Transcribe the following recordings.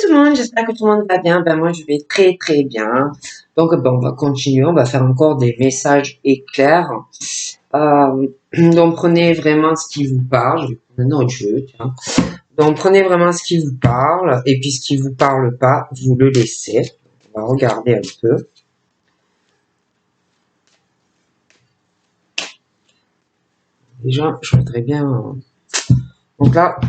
tout le monde, j'espère que tout le monde va bien. Ben moi je vais très très bien. Donc ben, on va continuer, on va faire encore des messages éclairs. Donc prenez vraiment ce qui vous parle. Je vais prendre un autre jeu, tiens. Donc prenez vraiment ce qui vous parle et puis ce qui vous parle pas, vous le laissez. On va regarder un peu. Déjà, je voudrais bien. Donc là.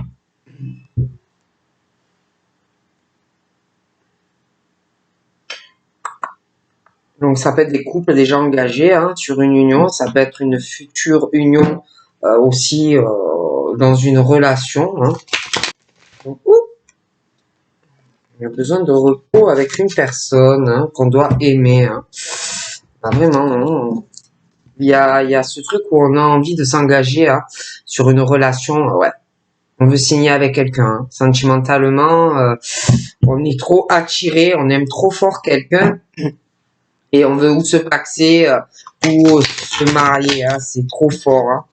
Donc ça peut être des couples déjà engagés sur une union, ça peut être une future union aussi dans une relation. Donc, on a besoin de repos avec une personne qu'on doit aimer. Vraiment, il y a ce truc où on a envie de s'engager sur une relation. Ouais, on veut signer avec quelqu'un. Sentimentalement, on est trop attiré, on aime trop fort quelqu'un. Et on veut ou se paxer ou se marier, c'est trop fort.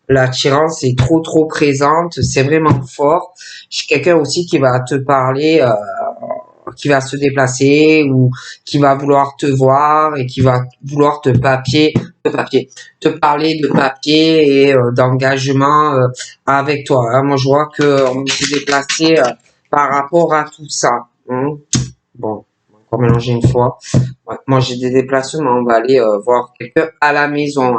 L'attirance est trop présente, c'est vraiment fort. Je suis quelqu'un aussi qui va te parler, qui va se déplacer ou qui va vouloir te voir et qui va vouloir te parler de papier et d'engagement avec toi. Moi, je vois que on s'est déplacé par rapport à tout ça. Bon, encore mélanger une fois. Ouais, moi, j'ai des déplacements. On va aller voir quelqu'un à la maison.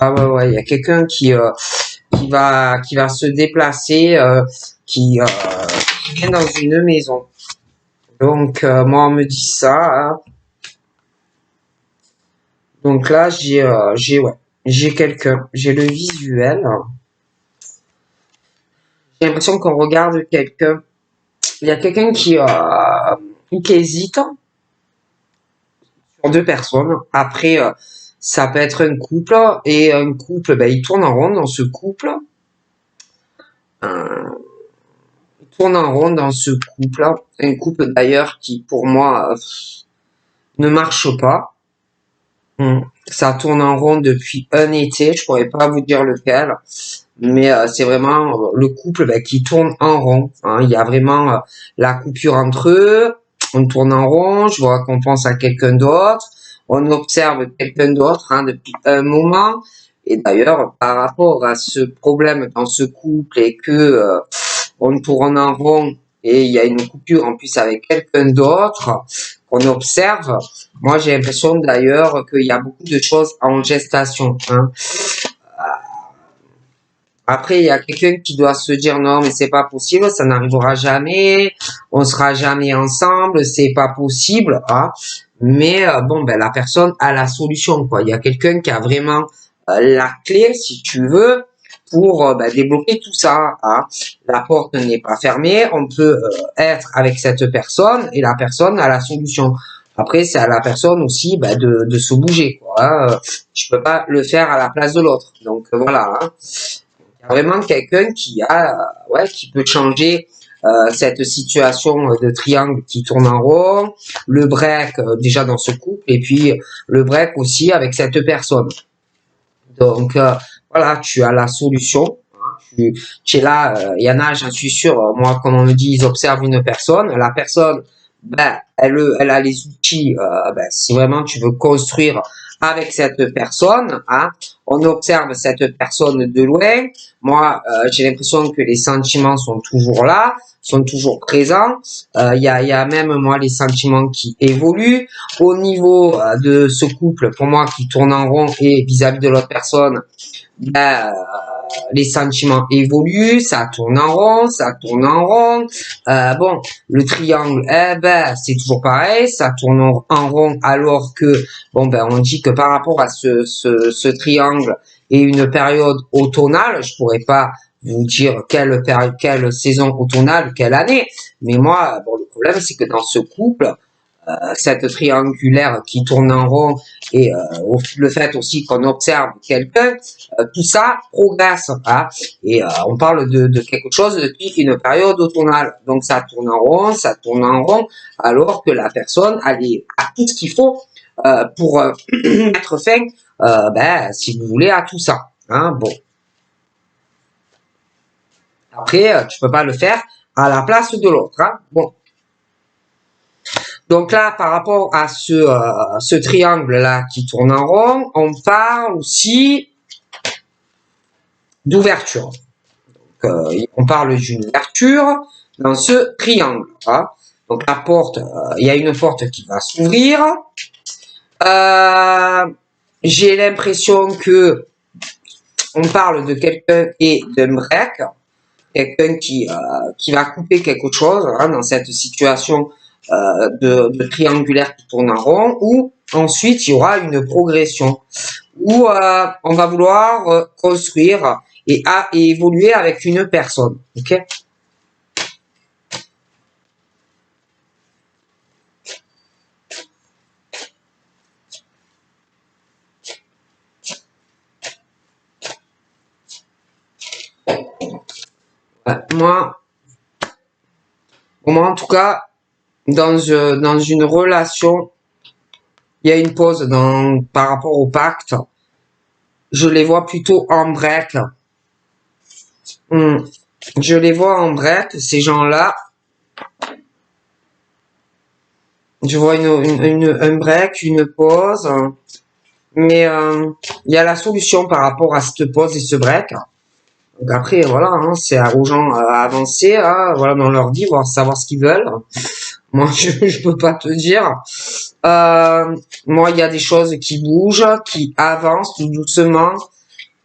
Ah ouais, il y a quelqu'un qui va se déplacer, qui vient dans une maison. Donc, moi, on me dit ça. Donc là, j'ai quelqu'un. J'ai le visuel. J'ai l'impression qu'on regarde quelqu'un. Il y a quelqu'un qui hésite sur deux personnes. Après, ça peut être un couple et un couple, ben, il tourne en rond dans ce couple. Il tourne en rond dans ce couple. Un couple d'ailleurs qui, pour moi, ne marche pas. Ça tourne en rond depuis un été. Je pourrais pas vous dire lequel, mais c'est vraiment le couple qui tourne en rond. Il y a vraiment la coupure entre eux. On tourne en rond. Je vois qu'on pense à quelqu'un d'autre. On observe quelqu'un d'autre depuis un moment. Et d'ailleurs, par rapport à ce problème dans ce couple et que on tourne en rond et il y a une coupure en plus avec quelqu'un d'autre qu'on observe, moi j'ai l'impression d'ailleurs qu'il y a beaucoup de choses en gestation. Après, il y a quelqu'un qui doit se dire non, mais c'est pas possible, ça n'arrivera jamais, on sera jamais ensemble, c'est pas possible. Mais bon, ben la personne a la solution, quoi. Il y a quelqu'un qui a vraiment la clé, si tu veux, pour débloquer tout ça. La porte n'est pas fermée, on peut être avec cette personne et la personne a la solution. Après, c'est à la personne aussi de se bouger, quoi. Je peux pas le faire à la place de l'autre. Donc voilà. Il y a vraiment quelqu'un qui peut changer cette situation de triangle qui tourne en rond, le break déjà dans ce couple et puis le break aussi avec cette personne. Donc voilà, tu as la solution. Tu es là, il y en a, j'en suis sûr, moi comme on me dit, ils observent une personne, la personne, elle a les outils, si vraiment tu veux construire avec cette personne, on observe cette personne de loin. Moi, j'ai l'impression que les sentiments sont toujours là, sont toujours présents. Il y a même moi les sentiments qui évoluent au niveau de ce couple. Pour moi, qui tourne en rond et vis-à-vis de l'autre personne, les sentiments évoluent, ça tourne en rond, ça tourne en rond. Bon, le triangle, c'est toujours pareil, ça tourne en rond alors que, bon, on dit que par rapport à ce triangle et une période automnale, je pourrais pas vous dire quelle saison automnale, quelle année, mais moi, bon, le problème, c'est que dans ce couple, cette triangulaire qui tourne en rond et le fait aussi qu'on observe quelqu'un, tout ça progresse. Et on parle de quelque chose depuis une période automnale. Donc ça tourne en rond, alors que la personne a tout ce qu'il faut pour mettre fin, si vous voulez, à tout ça. Bon. Après, tu peux pas le faire à la place de l'autre. Hein. Bon. Donc là, par rapport à ce triangle-là qui tourne en rond, on parle aussi d'ouverture. On parle d'une ouverture dans ce triangle. Hein. Donc la porte, il y a une porte qui va s'ouvrir. J'ai l'impression que on parle de quelqu'un et d'un break, quelqu'un qui va couper quelque chose hein, dans cette situation de triangulaire qui tourne en rond, ou ensuite il y aura une progression où on va vouloir construire et évoluer avec une personne. Ok. Moi, en tout cas, dans une relation, il y a une pause par rapport au pacte. Je les vois plutôt en break. Je les vois en break, ces gens-là. Je vois un break, une pause. Mais il y a la solution par rapport à cette pause et ce break. Donc après, voilà, hein, c'est aux gens à avancer, hein, voilà, dans leur vie, savoir ce qu'ils veulent. Moi, je peux pas te dire. Moi, il y a des choses qui bougent, qui avancent tout doucement.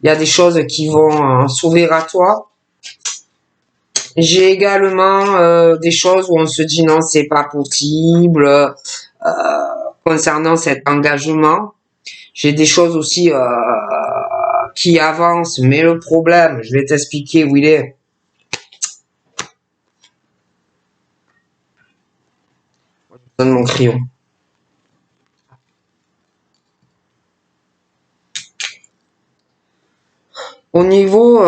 Il y a des choses qui vont s'ouvrir à toi. J'ai également des choses où on se dit non, c'est pas possible concernant cet engagement. J'ai des choses aussi qui avancent, mais le problème, je vais t'expliquer où il est. Je donne mon crayon. Au niveau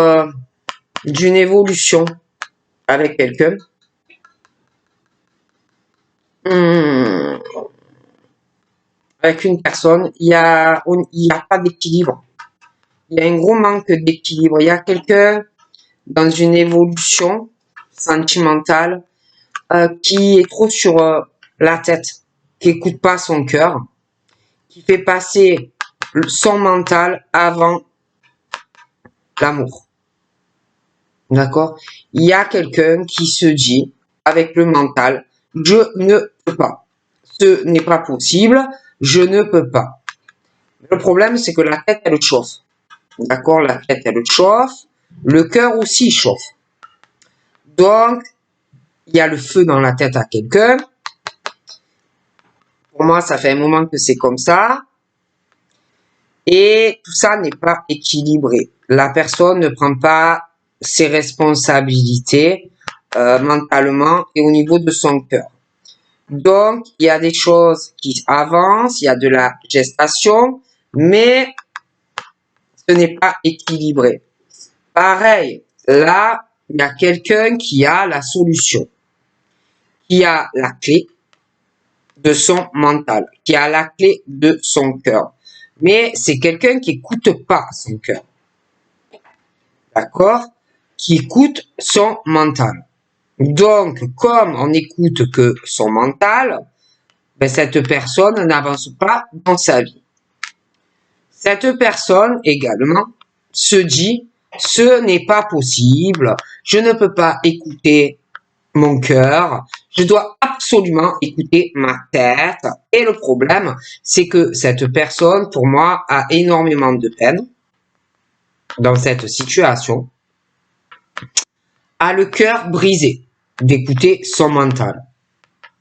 d'une évolution avec quelqu'un, avec une personne, il y a pas d'équilibre. Il y a un gros manque d'équilibre. Il y a quelqu'un dans une évolution sentimentale qui est trop sur la tête, qui écoute pas son cœur, qui fait passer son mental avant l'amour. D'accord? Il y a quelqu'un qui se dit avec le mental, je ne peux pas. Ce n'est pas possible, je ne peux pas. Le problème, c'est que la tête, elle chauffe. D'accord? La tête, elle chauffe. Le cœur aussi chauffe. Donc, il y a le feu dans la tête à quelqu'un. Pour moi, ça fait un moment que c'est comme ça. Et tout ça n'est pas équilibré. La personne ne prend pas ses responsabilités mentalement et au niveau de son cœur. Donc, il y a des choses qui avancent, il y a de la gestation, mais ce n'est pas équilibré. Pareil, là, il y a quelqu'un qui a la solution, qui a la clé de son mental, qui a la clé de son cœur. Mais c'est quelqu'un qui écoute pas son cœur. D'accord? Qui écoute son mental. Donc, comme on n'écoute que son mental, ben, cette personne n'avance pas dans sa vie. Cette personne également se dit, ce n'est pas possible, je ne peux pas écouter mon cœur, je dois absolument écouter ma tête. Et le problème, c'est que cette personne, pour moi, a énormément de peine dans cette situation, a le cœur brisé d'écouter son mental.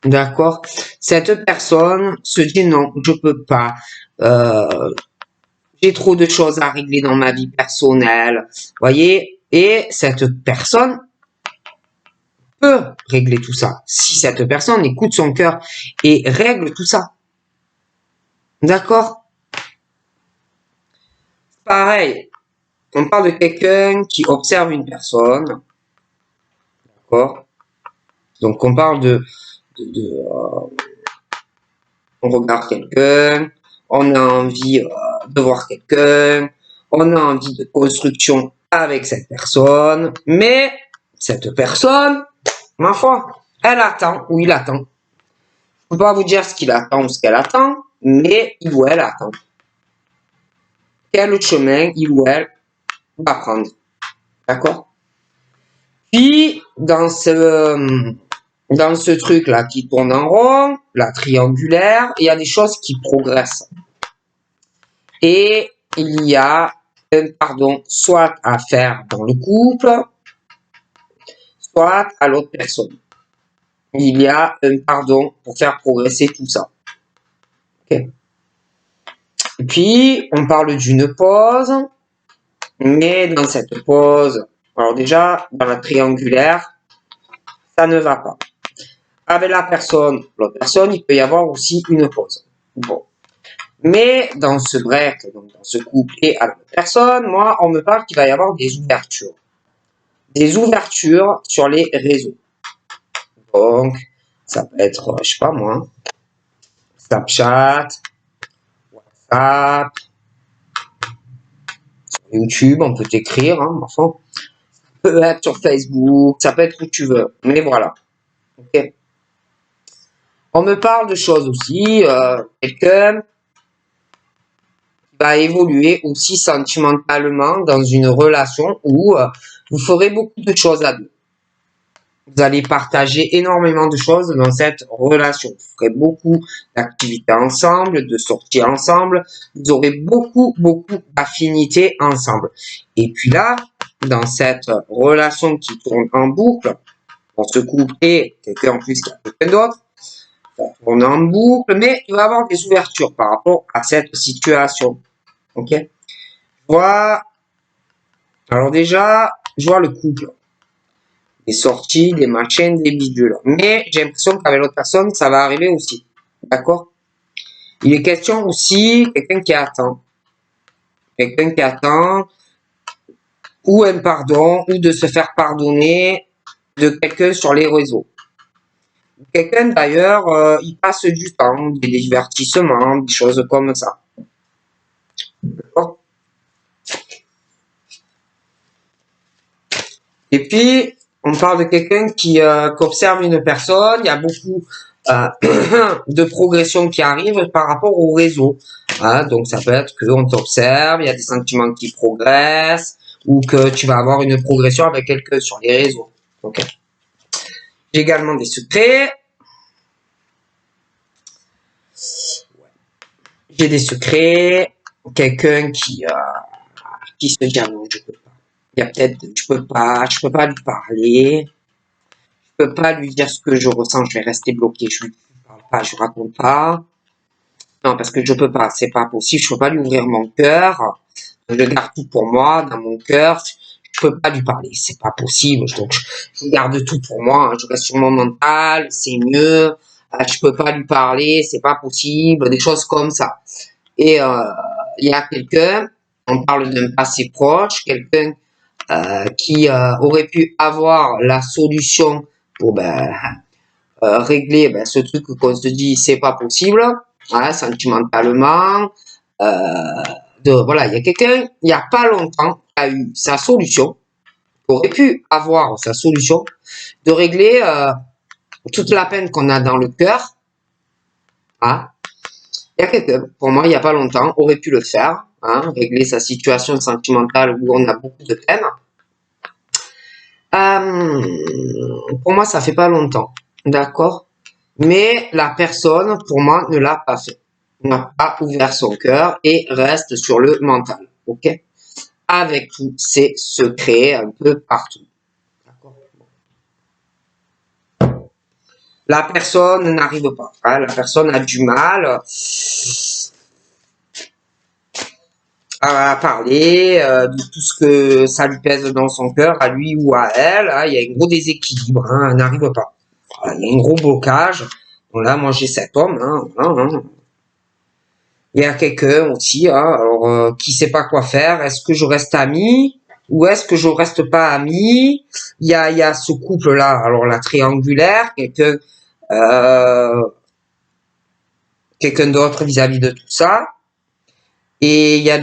D'accord? Cette personne se dit non, je peux pas. J'ai trop de choses à régler dans ma vie personnelle. Voyez? Et cette personne peut régler tout ça. Si cette personne écoute son cœur et règle tout ça. D'accord? Pareil. On parle de quelqu'un qui observe une personne. D'accord? Donc on parle on regarde quelqu'un, on a envie de voir quelqu'un, on a envie de construction avec cette personne, mais cette personne, ma foi, elle attend ou il attend. Je peux pas vous dire ce qu'il attend ou ce qu'elle attend, mais il ou elle attend. Quel chemin il ou elle va prendre. D'accord? Puis, dans ce truc-là qui tourne en rond, la triangulaire, il y a des choses qui progressent. Et il y a un pardon soit à faire dans le couple, soit à l'autre personne. Il y a un pardon pour faire progresser tout ça. Okay. Et puis, on parle d'une pause, mais dans cette pause, alors déjà, dans la triangulaire, ça ne va pas. Avec la personne, l'autre personne, il peut y avoir aussi une pause. Bon. Mais dans ce break, donc dans ce couple et à l'autre personne, moi, on me parle qu'il va y avoir des ouvertures. Des ouvertures sur les réseaux. Donc, ça peut être, je sais pas moi, Snapchat, WhatsApp, sur YouTube, on peut t'écrire, hein, enfin. Ça peut être sur Facebook, ça peut être où tu veux. Mais voilà. Ok. On me parle de choses aussi, quelqu'un qui va évoluer aussi sentimentalement dans une relation où vous ferez beaucoup de choses à deux. Vous allez partager énormément de choses dans cette relation. Vous ferez beaucoup d'activités ensemble, de sorties ensemble. Vous aurez beaucoup d'affinités ensemble. Et puis là, dans cette relation qui tourne en boucle, on se couple et quelqu'un en plus qui a quelqu'un d'autre, ça tourne en boucle, mais il va y avoir des ouvertures par rapport à cette situation. Ok? Je vois, alors déjà, je vois le couple. Des sorties, des machines, des bidules. Mais j'ai l'impression qu'avec l'autre personne, ça va arriver aussi. D'accord? Il est question aussi quelqu'un qui attend. Quelqu'un qui attend ou un pardon, ou de se faire pardonner de quelqu'un sur les réseaux. Quelqu'un d'ailleurs, il passe du temps, des divertissements, des choses comme ça. D'accord? Et puis, on parle de quelqu'un qui observe une personne, il y a beaucoup de progression qui arrive par rapport au réseau. Hein, donc ça peut être qu'on t'observe, il y a des sentiments qui progressent, ou que tu vas avoir une progression avec quelqu'un sur les réseaux. Okay. J'ai également des secrets. J'ai des secrets. Quelqu'un qui se dit ah non, je peux pas. Il y a peut-être, je peux pas lui parler. Je peux pas lui dire ce que je ressens, je vais rester bloqué, je lui parle pas, je raconte pas. Non, parce que je peux pas, c'est pas possible, je peux pas lui ouvrir mon cœur. Je garde tout pour moi, dans mon cœur. Je peux pas lui parler, c'est pas possible. Donc, je garde tout pour moi, je reste sur mon mental, c'est mieux. Je peux pas lui parler, c'est pas possible, des choses comme ça. Et il y a quelqu'un, on parle d'un passé proche, quelqu'un qui aurait pu avoir la solution pour régler ce truc qu'on se dit c'est pas possible, hein, sentimentalement. Voilà, il y a quelqu'un, il n'y a pas longtemps, qui a eu sa solution, aurait pu avoir sa solution de régler toute la peine qu'on a dans le cœur. Hein. Il y a quelqu'un, pour moi, il n'y a pas longtemps, aurait pu le faire, hein, régler sa situation sentimentale où on a beaucoup de peine. Pour moi, ça fait pas longtemps, d'accord? Mais la personne, pour moi, ne l'a pas fait. N'a pas ouvert son cœur et reste sur le mental, ok? Avec tous ces secrets un peu partout. D'accord? La personne n'arrive pas, hein, la personne a du mal à parler de tout ce que ça lui pèse dans son cœur, à lui ou à elle. Hein, il y a un gros déséquilibre, hein, elle n'arrive pas. Voilà, il y a un gros blocage. Voilà, moi j'ai cet homme. Hein. Il y a quelqu'un aussi, hein, alors qui sait pas quoi faire. Est-ce que je reste ami ou est-ce que je reste pas ami? Il y a ce couple-là, alors la triangulaire, quelqu'un d'autre vis-à-vis de tout ça. Et il y a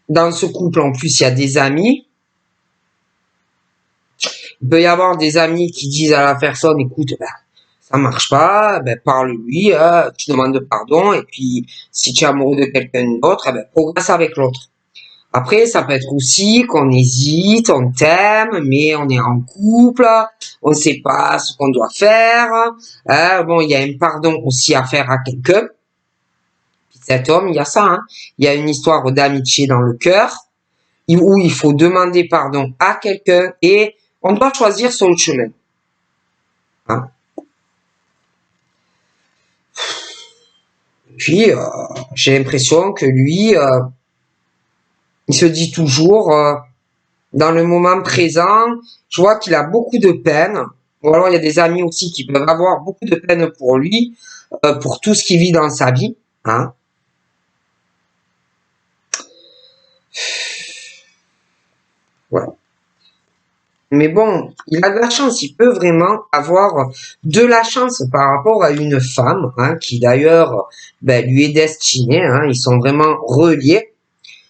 dans ce couple en plus il y a des amis. Il peut y avoir des amis qui disent à la personne, écoute, ben, ça marche pas, ben, parle-lui, tu demandes pardon, et puis si tu es amoureux de quelqu'un d'autre, eh ben, progresse avec l'autre. Après, ça peut être aussi qu'on hésite, on t'aime, mais on est en couple, on sait pas ce qu'on doit faire. Bon, il y a un pardon aussi à faire à quelqu'un. Cet homme, il y a ça, hein. Il y a une histoire d'amitié dans le cœur, où il faut demander pardon à quelqu'un et on doit choisir son chemin. Hein. Puis, j'ai l'impression que lui, il se dit toujours, dans le moment présent, je vois qu'il a beaucoup de peine. Ou alors, il y a des amis aussi qui peuvent avoir beaucoup de peine pour lui, pour tout ce qu'il vit dans sa vie. Hein. Voilà. Mais bon, il a de la chance, il peut vraiment avoir de la chance par rapport à une femme, hein, qui d'ailleurs ben, lui est destinée, hein, ils sont vraiment reliés.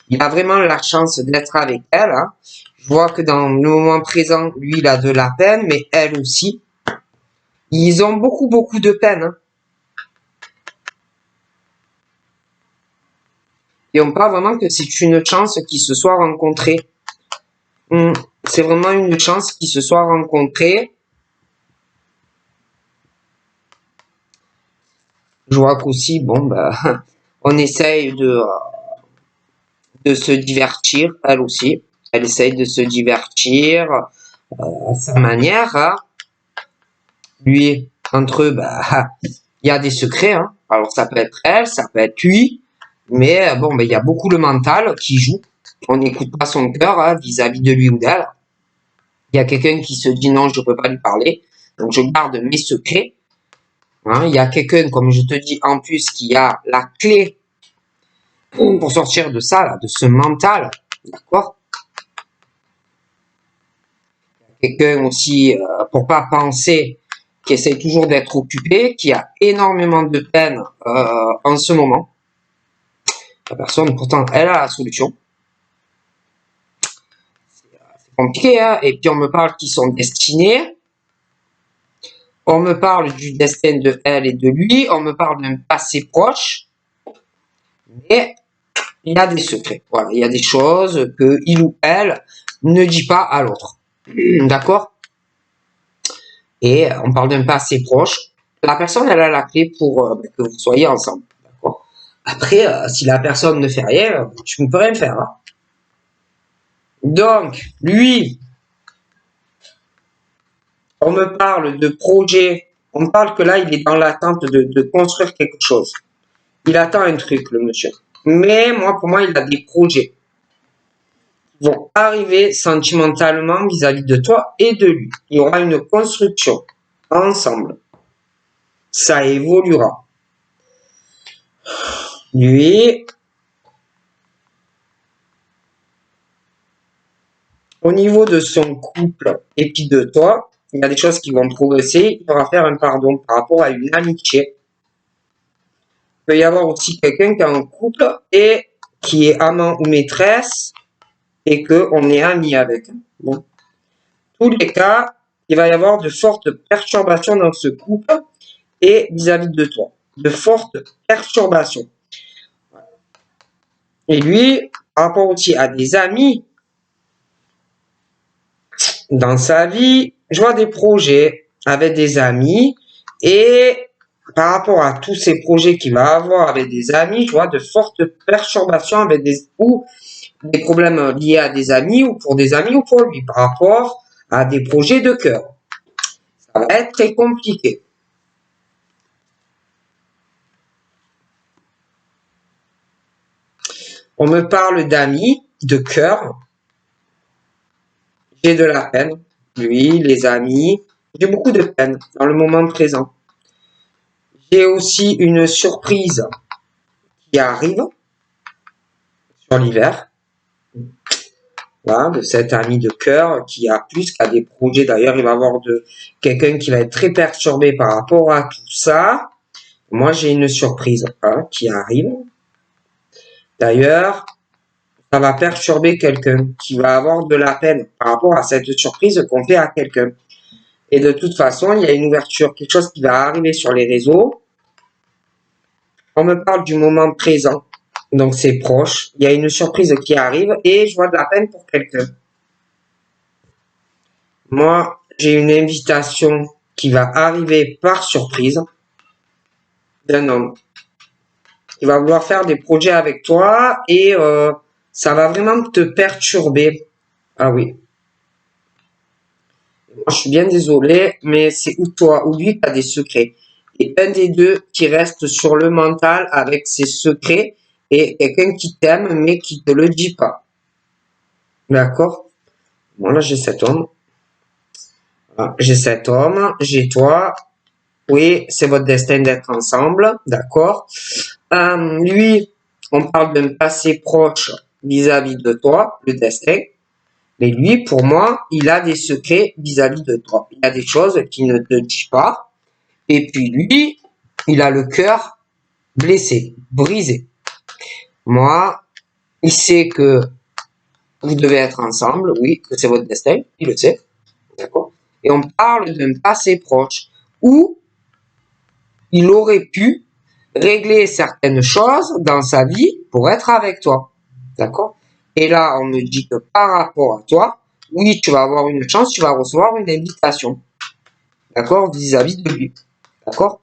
Il a vraiment la chance d'être avec elle. Hein. Je vois que dans le moment présent, lui, il a de la peine, mais elle aussi. Ils ont beaucoup de peine. Hein. Et on parle vraiment que c'est une chance qu'ils se soient rencontrés. C'est vraiment une chance qu'ils se soient rencontrés. Je vois qu'aussi, bon, bah, on essaye de se divertir, elle aussi. Elle essaye de se divertir à sa manière. Hein. Lui, entre eux, bah, il y a des secrets. Hein. Alors, ça peut être elle, ça peut être lui. Mais bon, bah, il y a beaucoup le mental qui joue. On n'écoute pas son cœur hein, vis-à-vis de lui ou d'elle. Il y a quelqu'un qui se dit non, je ne peux pas lui parler. Donc, je garde mes secrets. Hein. Il y a quelqu'un, comme je te dis, en plus, qui a la clé pour sortir de ça, là, de ce mental. D'accord? Quelqu'un aussi, pour pas penser, qui essaie toujours d'être occupé, qui a énormément de peine en ce moment. La personne, pourtant, elle a la solution. C'est compliqué, hein. Et puis on me parle qu'ils sont destinés. On me parle du destin de elle et de lui. On me parle d'un passé proche. Mais il y a des secrets. Voilà, il y a des choses que il ou elle ne dit pas à l'autre. D'accord? Et on parle d'un passé proche. La personne, elle a la clé pour que vous soyez ensemble. D'accord? Après, si la personne ne fait rien, tu ne peux rien faire. Hein. Donc, lui, on me parle de projet. On me parle que là, il est dans l'attente de construire quelque chose. Il attend un truc, le monsieur. Mais moi, pour moi, il a des projets qui vont arriver sentimentalement vis-à-vis de toi et de lui. Il y aura une construction ensemble. Ça évoluera. Lui, au niveau de son couple et puis de toi, il y a des choses qui vont progresser. Il faudra faire un pardon par rapport à une amitié. Il peut y avoir aussi quelqu'un qui est en couple et qui est amant ou maîtresse et qu'on est ami avec. Bon. Tous les cas, il va y avoir de fortes perturbations dans ce couple et vis-à-vis de toi. De fortes perturbations. Et lui, par rapport aussi à des amis, dans sa vie, je vois des projets avec des amis et par rapport à tous ces projets qu'il va avoir avec des amis, je vois de fortes perturbations avec ou des problèmes liés à des amis ou pour des amis ou pour lui par rapport à des projets de cœur. Ça va être très compliqué. On me parle d'amis, de cœur. J'ai de la peine. Lui, les amis. J'ai beaucoup de peine dans le moment présent. J'ai aussi une surprise qui arrive sur l'hiver. Voilà, de cet ami de cœur qui a plus qu'à des projets. D'ailleurs, il va y avoir quelqu'un qui va être très perturbé par rapport à tout ça. Moi, j'ai une surprise qui arrive. D'ailleurs, ça va perturber quelqu'un qui va avoir de la peine par rapport à cette surprise qu'on fait à quelqu'un. Et de toute façon, il y a une ouverture, quelque chose qui va arriver sur les réseaux. On me parle du moment présent, donc c'est proche. Il y a une surprise qui arrive et je vois de la peine pour quelqu'un. Moi, j'ai une invitation qui va arriver par surprise d'un homme. Il va vouloir faire des projets avec toi et ça va vraiment te perturber. Ah oui. Moi, je suis bien désolé, mais c'est ou toi ou lui qui a des secrets. Et un des deux qui reste sur le mental avec ses secrets et quelqu'un qui t'aime mais qui te le dit pas. D'accord? Bon, là, j'ai cet homme. Ah, j'ai cet homme, j'ai toi. Oui, c'est votre destin d'être ensemble. D'accord? Lui, on parle d'un passé proche vis-à-vis de toi, le destin. Mais lui, pour moi, il a des secrets vis-à-vis de toi. Il y a des choses qu'il ne te dit pas. Et puis lui, il a le cœur blessé, brisé. Moi, il sait que vous devez être ensemble, oui, que c'est votre destin, il le sait. D'accord? Et on parle d'un passé proche où il aurait pu régler certaines choses dans sa vie pour être avec toi. D'accord? Et là, on me dit que par rapport à toi, oui, tu vas avoir une chance, tu vas recevoir une invitation. D'accord? Vis-à-vis de lui. D'accord?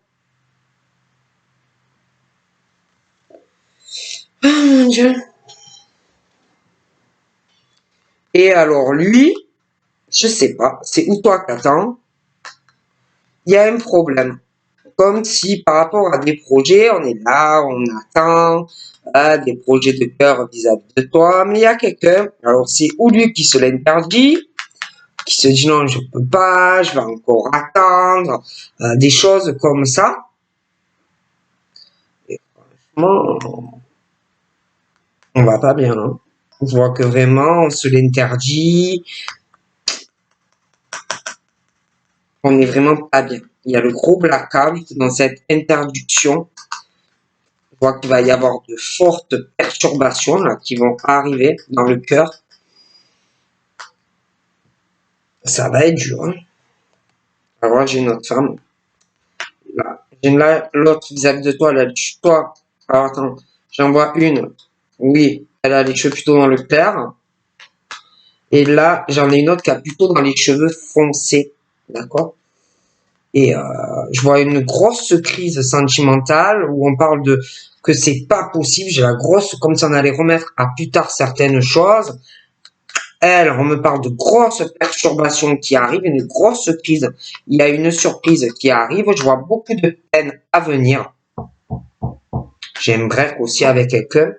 Ah mon Dieu. Et alors lui, je sais pas, c'est où toi qu'attends. Il y a un problème. Comme si par rapport à des projets, on est là, on attend des projets de cœur vis-à-vis de toi, mais il y a quelqu'un, alors c'est ou lui qui se l'interdit, qui se dit non, je peux pas, je vais encore attendre, des choses comme ça. Et franchement, on va pas bien, hein. On voit que vraiment, on se l'interdit, on est vraiment pas bien. Il y a le gros blackout dans cette interdiction. Je vois qu'il va y avoir de fortes perturbations là, qui vont arriver dans le cœur. Ça va être dur. Hein. Alors j'ai une autre femme. Là. J'ai l'autre vis-à-vis de toi. Là, toi. Alors attends, j'en vois une. Oui, elle a les cheveux plutôt dans le clair. Et là, j'en ai une autre qui a plutôt dans les cheveux foncés. D'accord? Et je vois une grosse crise sentimentale où on parle de que c'est pas possible. J'ai la grosse, comme si on allait remettre à plus tard certaines choses. Elle, on me parle de grosses perturbations qui arrivent, une grosse crise. Il y a une surprise qui arrive. Je vois beaucoup de peine à venir. J'aimerais aussi avec quelqu'un.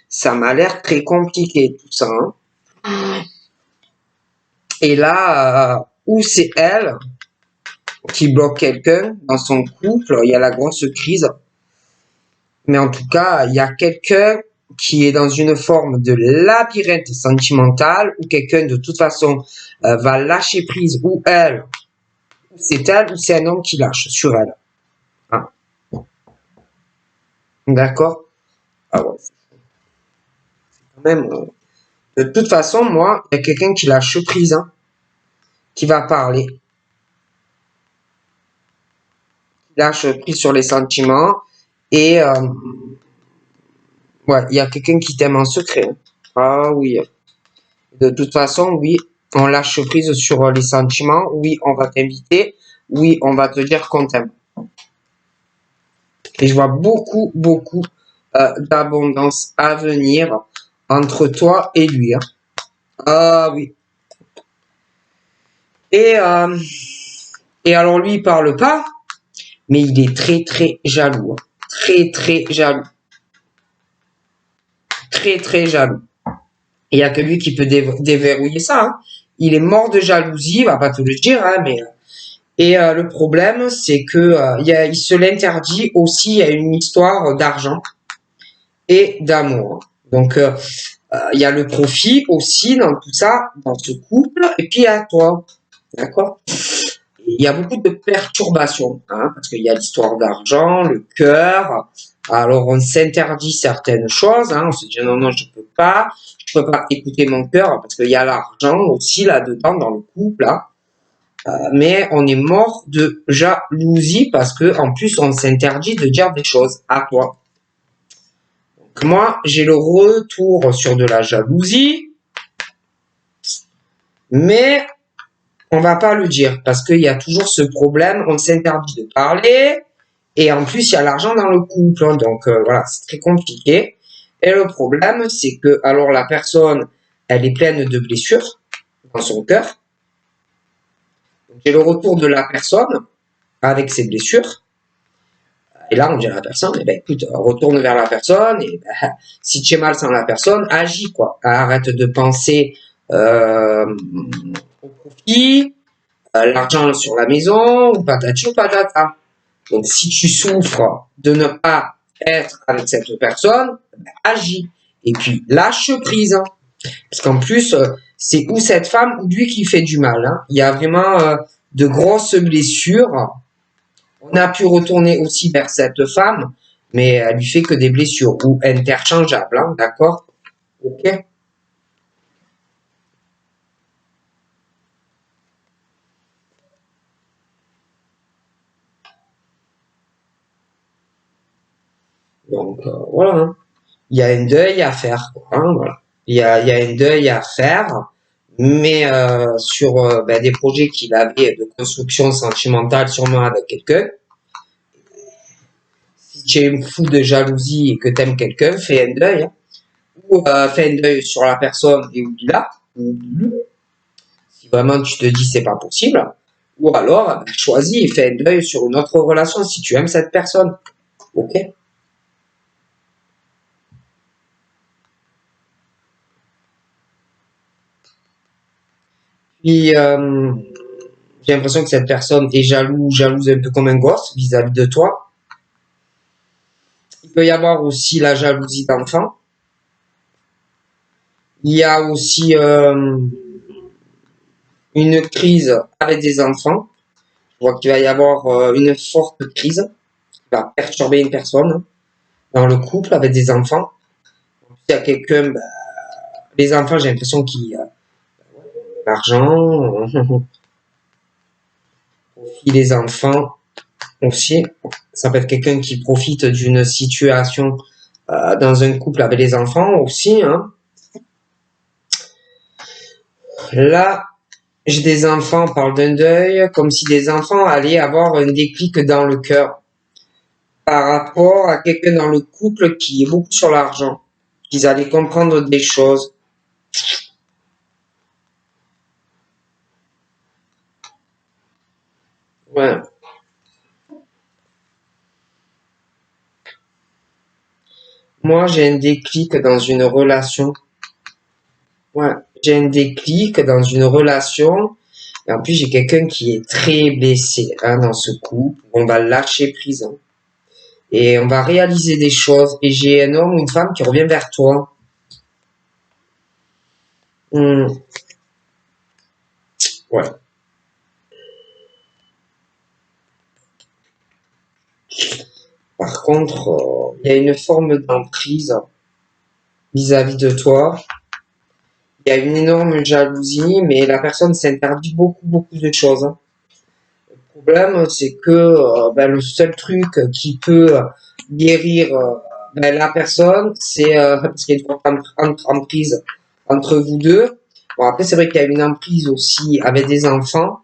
Ça m'a l'air très compliqué tout ça. Hein. Et là, où c'est elle qui bloque quelqu'un dans son couple, il y a la grosse crise. Mais en tout cas, il y a quelqu'un qui est dans une forme de labyrinthe sentimental où quelqu'un de toute façon va lâcher prise ou c'est elle ou c'est un homme qui lâche sur elle. Hein. D'accord? Ah ouais. C'est quand même. De toute façon, moi, il y a quelqu'un qui lâche prise, hein, qui va parler. Qui lâche prise sur les sentiments. Et ouais, il y a quelqu'un qui t'aime en secret. Hein. Ah oui. De toute façon, oui, on lâche prise sur les sentiments. Oui, on va t'inviter. Oui, on va te dire qu'on t'aime. Et je vois beaucoup, beaucoup d'abondance à venir entre toi et lui. Hein. Ah oui. Et, alors lui, il parle pas, mais il est très, très jaloux. Hein. Très, très jaloux. Très, très jaloux. Il n'y a que lui qui peut déverrouiller ça. Hein. Il est mort de jalousie, il va pas te le dire, hein, mais... Et le problème, c'est que il se l'interdit aussi à une histoire d'argent et d'amour. Donc, il y a le profit aussi dans tout ça, dans ce couple, et puis à toi. D'accord? Il y a beaucoup de perturbations, hein, parce qu'il y a l'histoire d'argent, le cœur, Alors, on s'interdit certaines choses, hein, on se dit non, non, je peux pas écouter mon cœur parce qu'il y a l'argent aussi là-dedans dans le couple, là. Mais on est mort de jalousie parce que en plus on s'interdit de dire des choses à toi. Donc, moi, j'ai le retour sur de la jalousie, mais on va pas le dire parce qu'il y a toujours ce problème, on s'interdit de parler et en plus il y a l'argent dans le couple, hein, donc voilà, c'est très compliqué. Et le problème, c'est que alors la personne, elle est pleine de blessures dans son cœur. J'ai le retour de la personne avec ses blessures. Et là, on dit à la personne, eh ben, écoute, retourne vers la personne, et ben, si tu es mal sans la personne, agis, quoi. Arrête de penser au profit, l'argent sur la maison, ou patati ou patata. Donc, si tu souffres de ne pas être avec cette personne, ben, agis. Et puis, lâche prise. Hein. Parce qu'en plus, c'est ou cette femme ou lui qui fait du mal. Hein. Il y a vraiment de grosses blessures. On a pu retourner aussi vers cette femme, mais elle lui fait que des blessures ou interchangeables, hein, d'accord? Ok. Donc voilà. Hein. Il y a un deuil à faire, quoi, hein, voilà. Il y a un deuil à faire, mais sur ben, des projets qu'il avait de construction sentimentale sûrement avec quelqu'un. Si tu es fou de jalousie et que tu aimes quelqu'un, fais un deuil. Hein. Ou fais un deuil sur la personne et oublie-la. Si vraiment tu te dis c'est pas possible. Ou alors, ben, choisis et fais un deuil sur une autre relation si tu aimes cette personne. Ok? Puis, j'ai l'impression que cette personne est jalouse un peu comme un gosse vis-à-vis de toi. Il peut y avoir aussi la jalousie d'enfant. Il y a aussi une crise avec des enfants. Je vois qu'il va y avoir une forte crise qui va perturber une personne dans le couple avec des enfants. Il y a quelqu'un, bah, les enfants, j'ai l'impression qu'ils l'argent, les enfants aussi. Ça peut être quelqu'un qui profite d'une situation dans un couple avec les enfants aussi. Hein. Là, j'ai des enfants, on parle d'un deuil, comme si des enfants allaient avoir un déclic dans le cœur par rapport à quelqu'un dans le couple qui est beaucoup sur l'argent, qu'ils allaient comprendre des choses. Ouais. Moi, j'ai un déclic dans une relation. Ouais, j'ai un déclic dans une relation. Et en plus, j'ai quelqu'un qui est très blessé hein, dans ce couple. On va lâcher prise. Hein. Et on va réaliser des choses. Et j'ai un homme ou une femme qui revient vers toi. Ouais. Par contre, il y a une forme d'emprise vis-à-vis de toi. Il y a une énorme jalousie, mais la personne s'interdit beaucoup de choses. Hein. Le problème, c'est que ben, le seul truc qui peut guérir ben, la personne, c'est parce qu'il y a une forte emprise entre vous deux. Bon, après, c'est vrai qu'il y a une emprise aussi avec des enfants,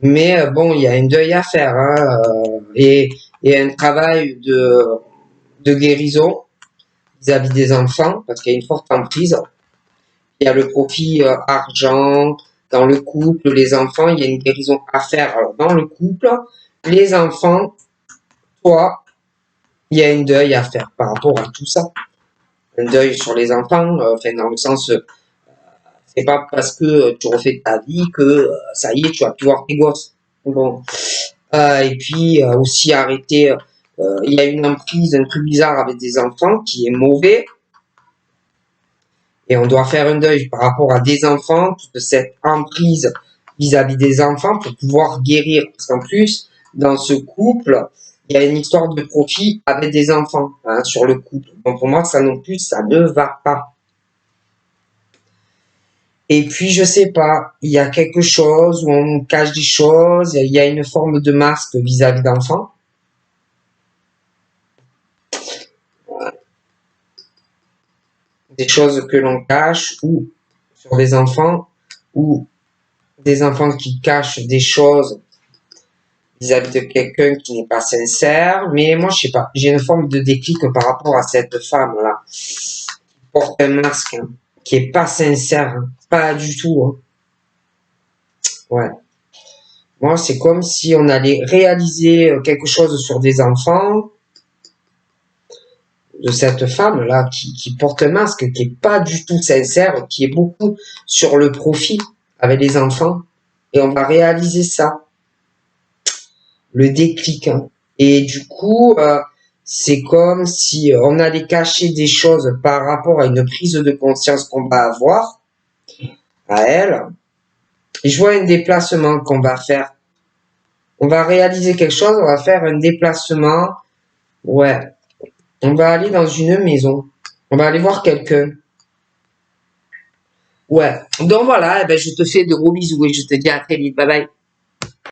mais bon, il y a un deuil à faire hein, et un travail de guérison vis-à-vis des enfants, parce qu'il y a une forte emprise. Il y a le profit argent dans le couple, les enfants, il y a une guérison à faire. Alors, dans le couple, les enfants, toi, il y a un deuil à faire par rapport à tout ça. Un deuil sur les enfants, enfin dans le sens, c'est pas parce que tu refais ta vie que ça y est, tu vas plus voir tes gosses. Bon. Et puis aussi arrêter, il y a une emprise, un truc bizarre avec des enfants qui est mauvais. Et on doit faire un deuil par rapport à des enfants, toute cette emprise vis-à-vis des enfants pour pouvoir guérir. Parce qu'en plus, dans ce couple, il y a une histoire de profit avec des enfants hein, sur le couple. Donc pour moi, ça non plus, ça ne va pas. Et puis, je sais pas, il y a quelque chose où on cache des choses, il y a une forme de masque vis-à-vis d'enfants. Des choses que l'on cache ou sur des enfants ou des enfants qui cachent des choses vis-à-vis de quelqu'un qui n'est pas sincère. Mais moi, je sais pas, j'ai une forme de déclic par rapport à cette femme-là qui porte un masque, hein, qui est pas sincère, hein, pas du tout. Hein. Ouais. Moi, c'est comme si on allait réaliser quelque chose sur des enfants de cette femme-là qui porte un masque, qui est pas du tout sincère, qui est beaucoup sur le profit avec les enfants. Et on va réaliser ça, le déclic. Hein. Et du coup, c'est comme si on allait cacher des choses par rapport à une prise de conscience qu'on va avoir à elle. Et je vois un déplacement qu'on va faire. On va réaliser quelque chose, on va faire un déplacement. Ouais. On va aller dans une maison. On va aller voir quelqu'un. Ouais. Donc voilà, eh ben, je te fais de gros bisous et je te dis à très vite. Bye bye.